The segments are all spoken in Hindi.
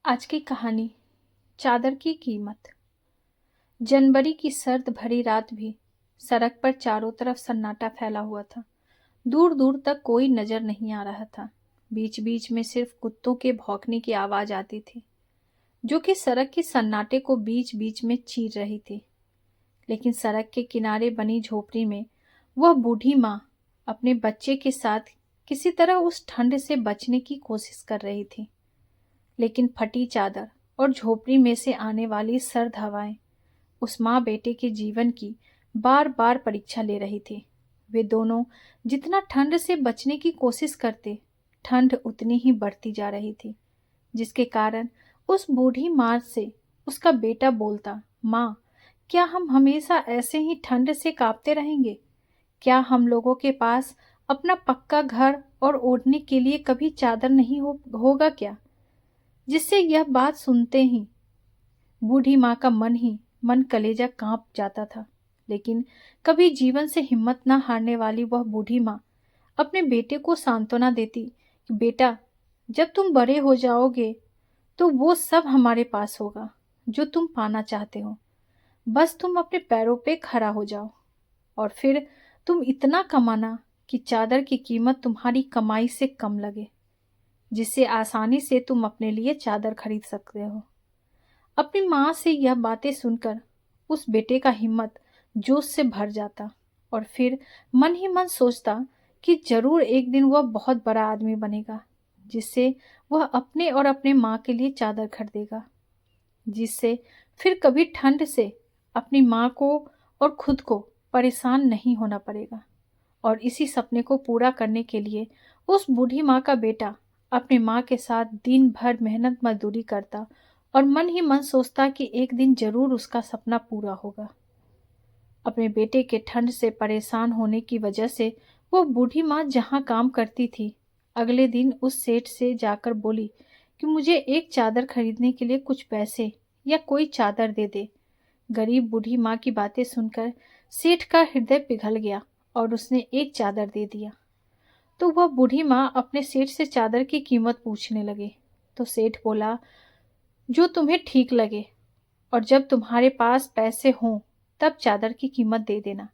आज की कहानी चादर की कीमत। जनवरी की सर्द भरी रात भी सड़क पर चारों तरफ सन्नाटा फैला हुआ था। दूर दूर तक कोई नजर नहीं आ रहा था। बीच बीच में सिर्फ कुत्तों के भौंकने की आवाज आती थी, जो कि सड़क के सन्नाटे को बीच बीच में चीर रही थी। लेकिन सड़क के किनारे बनी झोपड़ी में वह बूढ़ी माँ अपने बच्चे के साथ किसी तरह उस ठंड से बचने की कोशिश कर रही थी। लेकिन फटी चादर और झोपड़ी में से आने वाली सर्द हवाएं उस माँ बेटे के जीवन की बार बार परीक्षा ले रही थी। वे दोनों जितना ठंड से बचने की कोशिश करते, ठंड उतनी ही बढ़ती जा रही थी, जिसके कारण उस बूढ़ी माँ से उसका बेटा बोलता, माँ, क्या हम हमेशा ऐसे ही ठंड से कांपते रहेंगे? क्या हम लोगों के पास अपना पक्का घर और ओढ़ने के लिए कभी चादर नहीं होगा क्या? जिससे यह बात सुनते ही बूढ़ी माँ का मन कलेजा कांप जाता था। लेकिन कभी जीवन से हिम्मत न हारने वाली वह बूढ़ी माँ अपने बेटे को सांत्वना देती कि बेटा, जब तुम बड़े हो जाओगे तो वो सब हमारे पास होगा जो तुम पाना चाहते हो। बस तुम अपने पैरों पे खड़ा हो जाओ और फिर तुम इतना कमाना कि चादर की कीमत तुम्हारी कमाई से कम लगे, जिससे आसानी से तुम अपने लिए चादर खरीद सकते हो। अपनी माँ से यह बातें सुनकर उस बेटे का हिम्मत जोश से भर जाता और फिर मन ही मन सोचता कि जरूर एक दिन वह बहुत बड़ा आदमी बनेगा, जिससे वह अपने और अपने माँ के लिए चादर खरीदेगा, जिससे फिर कभी ठंड से अपनी माँ को और खुद को परेशान नहीं होना पड़ेगा। और इसी सपने को पूरा करने के लिए उस बूढ़ी माँ का बेटा अपनी माँ के साथ दिन भर मेहनत मजदूरी करता और मन ही मन सोचता कि एक दिन जरूर उसका सपना पूरा होगा। अपने बेटे के ठंड से परेशान होने की वजह से वो बूढ़ी माँ जहाँ काम करती थी, अगले दिन उस सेठ से जाकर बोली कि मुझे एक चादर खरीदने के लिए कुछ पैसे या कोई चादर दे दे। गरीब बूढ़ी माँ की बातें सुनकर सेठ का हृदय पिघल गया और उसने एक चादर दे दिया। तो वह बूढ़ी माँ अपने सेठ से चादर की कीमत पूछने लगी। तो सेठ बोला, जो तुम्हें ठीक लगे और जब तुम्हारे पास पैसे हों तब चादर की कीमत दे देना।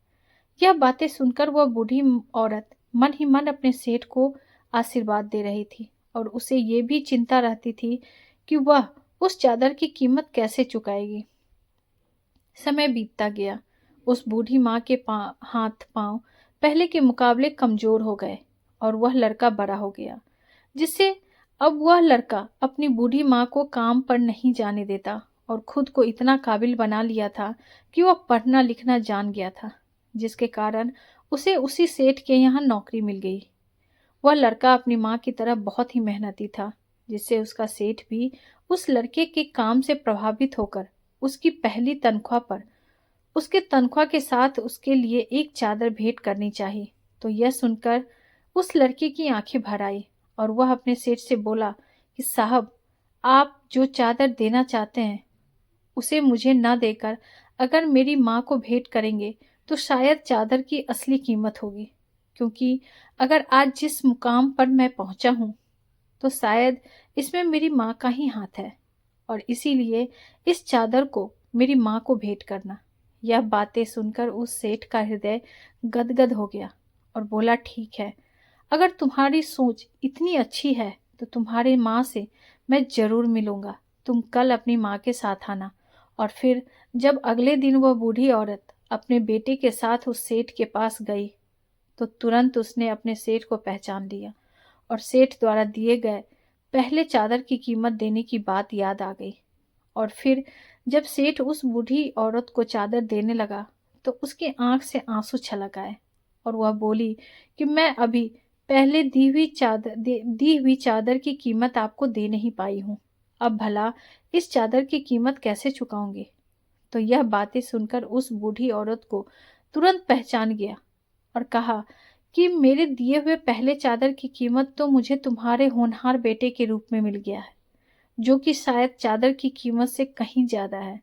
यह बातें सुनकर वह बूढ़ी औरत मन ही मन अपने सेठ को आशीर्वाद दे रही थी और उसे ये भी चिंता रहती थी कि वह उस चादर की कीमत कैसे चुकाएगी। समय बीतता गया। उस बूढ़ी माँ के हाथ पांव पहले के मुकाबले कमजोर हो गए और वह लड़का बड़ा हो गया, जिससे अब वह लड़का अपनी बूढ़ी माँ को काम पर नहीं जाने देता और खुद को इतना काबिल बना लिया था कि वह पढ़ना लिखना जान गया था, जिसके कारण उसे उसी सेठ के यहाँ नौकरी मिल गई। वह लड़का अपनी माँ की तरह बहुत ही मेहनती था, जिससे उसका सेठ भी उस लड़के के काम से प्रभावित होकर उसकी पहली तनख्वाह पर उसके तनख्वाह के साथ उसके लिए एक चादर भेंट करनी चाहिए। तो यह सुनकर उस लड़के की आंखें भर आई और वह अपने सेठ से बोला कि साहब, आप जो चादर देना चाहते हैं उसे मुझे न देकर अगर मेरी माँ को भेंट करेंगे तो शायद चादर की असली कीमत होगी, क्योंकि अगर आज जिस मुकाम पर मैं पहुंचा हूं तो शायद इसमें मेरी माँ का ही हाथ है और इसीलिए इस चादर को मेरी माँ को भेंट करना। यह बातें सुनकर उस सेठ का हृदय गदगद हो गया और बोला, ठीक है, अगर तुम्हारी सोच इतनी अच्छी है तो तुम्हारी माँ से मैं जरूर मिलूंगा। तुम कल अपनी माँ के साथ आना। और फिर जब अगले दिन वह बूढ़ी औरत अपने बेटे के साथ उस सेठ के पास गई तो तुरंत उसने अपने सेठ को पहचान लिया और सेठ द्वारा दिए गए पहले चादर की कीमत देने की बात याद आ गई। और फिर जब सेठ उस बूढ़ी औरत को चादर देने लगा तो उसकी आंख से आंसू छलक आए और वह बोली कि मैं अभी पहले दी हुई चादर की कीमत आपको दे नहीं पाई हूँ। अब भला इस चादर की कीमत कैसे चुकाऊंगी? तो यह बातें सुनकर उस बूढ़ी औरत को तुरंत पहचान गया और कहा कि मेरे दिए हुए पहले चादर की कीमत तो मुझे तुम्हारे होनहार बेटे के रूप में मिल गया है, जो कि शायद चादर की कीमत से कहीं ज्यादा है।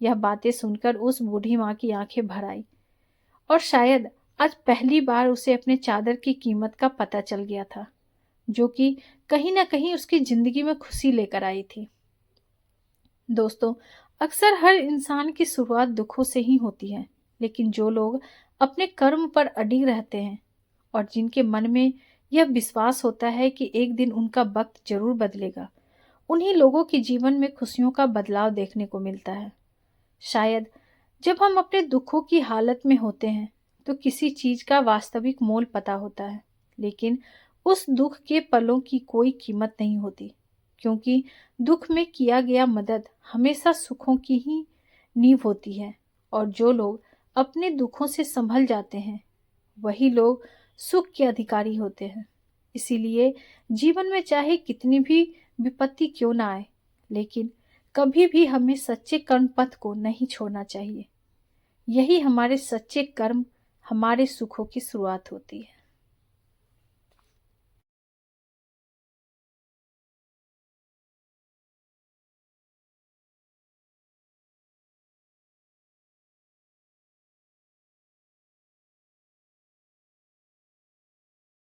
यह बातें सुनकर उस बूढ़ी माँ की आंखें भर आई और शायद आज पहली बार उसे अपने चादर की कीमत का पता चल गया था, जो कि कहीं ना कहीं उसकी जिंदगी में खुशी लेकर आई थी। दोस्तों, अक्सर हर इंसान की शुरुआत दुखों से ही होती है, लेकिन जो लोग अपने कर्म पर अडिग रहते हैं और जिनके मन में यह विश्वास होता है कि एक दिन उनका वक्त जरूर बदलेगा, उन्हीं लोगों के जीवन में खुशियों का बदलाव देखने को मिलता है। शायद जब हम अपने दुखों की हालत में होते हैं तो किसी चीज का वास्तविक मोल पता होता है, लेकिन उस दुख के पलों की कोई कीमत नहीं होती, क्योंकि दुख में किया गया मदद हमेशा सुखों की ही नींव होती है। और जो लोग अपने दुखों से संभल जाते हैं वही लोग सुख के अधिकारी होते हैं। इसीलिए जीवन में चाहे कितनी भी विपत्ति क्यों ना आए, लेकिन कभी भी हमें सच्चे कर्म पथ को नहीं छोड़ना चाहिए। यही हमारे सच्चे कर्म हमारे सुखों की शुरुआत होती है।